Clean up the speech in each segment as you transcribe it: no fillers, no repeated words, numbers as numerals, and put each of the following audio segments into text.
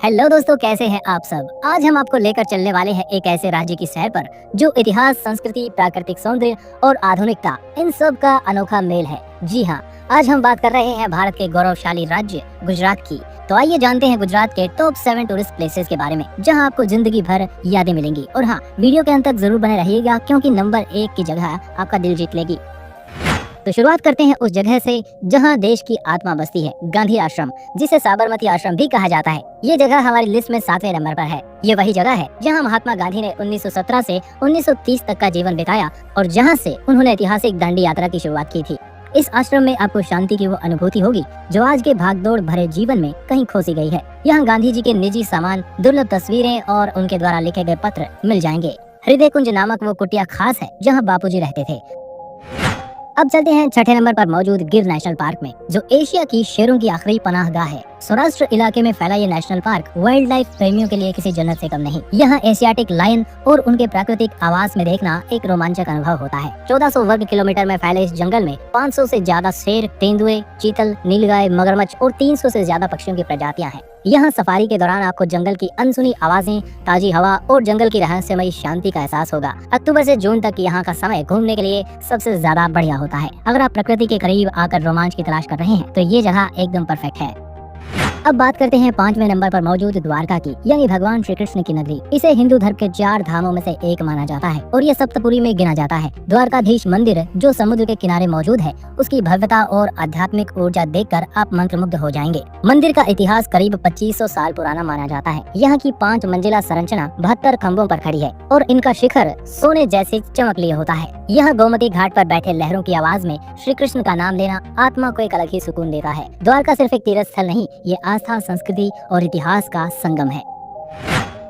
Hello दोस्तों, कैसे हैं आप सब। आज हम आपको लेकर चलने वाले हैं एक ऐसे राज्य की सैर पर जो इतिहास, संस्कृति, प्राकृतिक सौंदर्य और आधुनिकता इन सब का अनोखा मेल है। जी हाँ, आज हम बात कर रहे हैं भारत के गौरवशाली राज्य गुजरात की। तो आइए जानते हैं गुजरात के टॉप 7 टूरिस्ट प्लेसेस के बारे में जहां आपको जिंदगी भर यादें मिलेंगी। और हाँ, वीडियो के अंत तक जरूर बने रहिएगा क्योंकि नंबर 1 की जगह आपका दिल जीत लेगी। तो शुरुआत करते हैं उस जगह से जहां देश की आत्मा बसती है, गांधी आश्रम, जिसे साबरमती आश्रम भी कहा जाता है। ये जगह हमारी लिस्ट में 7वें नंबर पर है। ये वही जगह है जहां महात्मा गांधी ने 1917 से 1930 तक का जीवन बिताया और जहां से उन्होंने ऐतिहासिक दांडी यात्रा की शुरुआत की थी। इस आश्रम में आपको शांति की वो अनुभूति होगी जो आज के भागदौड़ भरे जीवन में कहीं खो सी गई है। यहाँ गांधी जी के निजी सामान, दुर्लभ तस्वीरें और उनके द्वारा लिखे गए पत्र मिल जाएंगे। हृदय कुंज नामक वो कुटिया खास है जहाँ बापूजी रहते थे। अब चलते हैं 6ठे नंबर पर मौजूद गिर नेशनल पार्क में, जो एशिया की शेरों की आखिरी पनाहगाह है। सौराष्ट्र इलाके में फैला ये नेशनल पार्क वाइल्ड लाइफ प्रेमियों के लिए किसी जन्नत से कम नहीं। यहाँ एशियाटिक लायन और उनके प्राकृतिक आवास में देखना एक रोमांचक अनुभव होता है। 1400 वर्ग किलोमीटर में फैले इस जंगल में 500 से ज्यादा शेर, तेंदुए, चीतल, नीलगाय, मगरमच्छ और 300 से ज्यादा पक्षियों की प्रजातियां हैं। यहाँ सफारी के दौरान आपको जंगल की अनसुनी आवाजें, ताजी हवा और जंगल की रहस्यमयी शांति का एहसास होगा। अक्टूबर से जून तक यहाँ का समय घूमने के लिए सबसे ज्यादा बढ़िया होता है। अगर आप प्रकृति के करीब आकर रोमांच की तलाश कर रहे हैं तो ये जगह एकदम परफेक्ट है। अब बात करते हैं 5वें नंबर पर मौजूद द्वारका की, यानी भगवान श्री कृष्ण की नगरी। इसे हिंदू धर्म के 4 धामों में से एक माना जाता है और ये सप्तपुरी में गिना जाता है। द्वारकाधीश मंदिर जो समुद्र के किनारे मौजूद है, उसकी भव्यता और आध्यात्मिक ऊर्जा देखकर आप मंत्रमुग्ध हो जाएंगे। मंदिर का इतिहास करीब 2500 साल पुराना माना जाता है। यहाँ की 5 मंजिला संरचना 72 खम्भों पर खड़ी है और इनका शिखर सोने जैसे चमकलीय होता है। यह गोमती घाट पर बैठे लहरों की आवाज में श्री कृष्ण का नाम लेना आत्मा को एक अलग ही सुकून देता है। द्वारका सिर्फ एक तीर्थ स्थल नहीं, ये आस्था, संस्कृति और इतिहास का संगम है।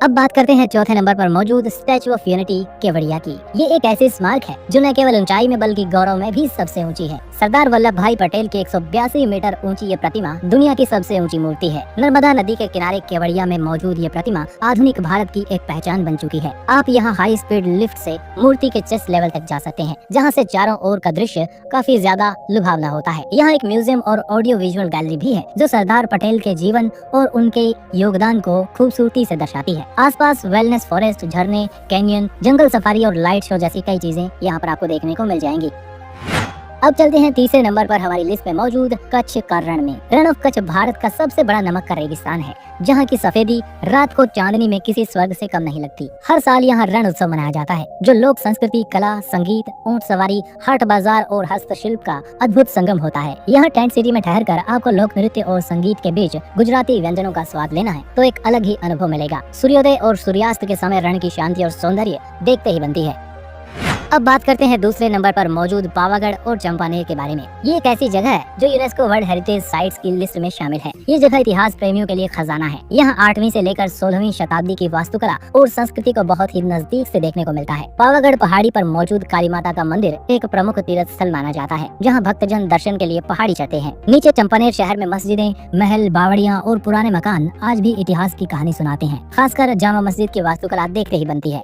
अब बात करते हैं 4थे नंबर पर मौजूद स्टैचू ऑफ यूनिटी केवड़िया की। ये एक ऐसी स्मारक है जो न केवल ऊंचाई में बल्कि गौरव में भी सबसे ऊंची है। सरदार वल्लभ भाई पटेल की 182 मीटर ऊंची ये प्रतिमा दुनिया की सबसे ऊंची मूर्ति है। नर्मदा नदी के किनारे केवड़िया में मौजूद ये प्रतिमा आधुनिक भारत की एक पहचान बन चुकी है। आप यहाँ हाई स्पीड लिफ्ट से मूर्ति के चेस्ट लेवल तक जा सकते हैं, जहाँ से चारों ओर का दृश्य काफी ज्यादा लुभावना होता है। यहाँ एक म्यूजियम और ऑडियो विजुअल गैलरी भी है जो सरदार पटेल के जीवन और उनके योगदान को खूबसूरती से दर्शाती है। आसपास वेलनेस फॉरेस्ट, झरने, कैनियन, जंगल सफारी और लाइट शो जैसी कई चीजें यहाँ पर आपको देखने को मिल जाएंगी। अब चलते हैं 3रे नंबर पर हमारी लिस्ट में मौजूद कच्छ का रण में। रण ऑफ कच्छ भारत का सबसे बड़ा नमक का रेगिस्तान है, जहाँ की सफेदी रात को चांदनी में किसी स्वर्ग से कम नहीं लगती। हर साल यहाँ रण उत्सव मनाया जाता है जो लोक संस्कृति, कला, संगीत, ऊंट सवारी, हाट बाजार और हस्तशिल्प का अद्भुत संगम होता है। यहाँ टेंट सिटी में ठहरकर आपको लोक नृत्य और संगीत के बीच गुजराती व्यंजनों का स्वाद लेना है तो एक अलग ही अनुभव मिलेगा। सूर्योदय और सूर्यास्त के समय रण की शांति और सौंदर्य देखते ही बनती है। अब बात करते हैं 2रे नंबर पर मौजूद पावागढ़ और चंपानेर के बारे में। ये एक ऐसी जगह है जो यूनेस्को वर्ल्ड हेरिटेज साइट्स की लिस्ट में शामिल है। ये जगह इतिहास प्रेमियों के लिए खजाना है। यहाँ 8वीं से लेकर 16वीं शताब्दी की वास्तुकला और संस्कृति को बहुत ही नजदीक से देखने को मिलता है। पावागढ़ पहाड़ी पर मौजूद काली माता का मंदिर एक प्रमुख तीर्थ स्थल माना जाता है, जहाँ भक्तजन दर्शन के लिए पहाड़ी चढ़ते हैं। नीचे चंपानेर शहर में मस्जिदें, महल, बावड़ियाँ और पुराने मकान आज भी इतिहास की कहानी सुनाते हैं। खासकर जामा मस्जिद की वास्तुकला देखते ही बनती है।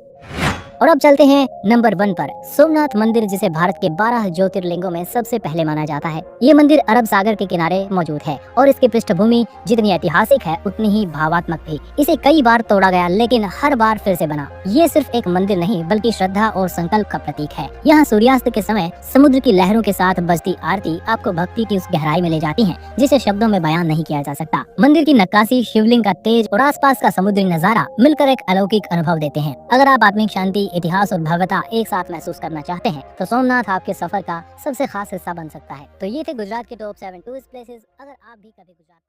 और अब चलते हैं नंबर 1 पर, सोमनाथ मंदिर, जिसे भारत के 12 ज्योतिर्लिंगों में सबसे पहले माना जाता है। ये मंदिर अरब सागर के किनारे मौजूद है और इसकी पृष्ठभूमि जितनी ऐतिहासिक है उतनी ही भावात्मक भी। इसे कई बार तोड़ा गया लेकिन हर बार फिर से बना। ये सिर्फ एक मंदिर नहीं बल्कि श्रद्धा और संकल्प का प्रतीक है। यहाँ सूर्यास्त के समय समुद्र की लहरों के साथ बजती आरती आपको भक्ति की उस गहराई में ले जाती है जिसे शब्दों में बयान नहीं किया जा सकता। मंदिर की नक्काशी, शिवलिंग का तेज और आसपास का समुद्री नजारा मिलकर एक अलौकिक अनुभव देते हैं। अगर आप आत्मिक शांति, इतिहास और भव्यता एक साथ महसूस करना चाहते हैं तो सोमनाथ आपके सफर का सबसे खास हिस्सा बन सकता है। तो ये थे गुजरात के टॉप 7 टूरिस्ट प्लेसेस। अगर आप भी कभी गुजरात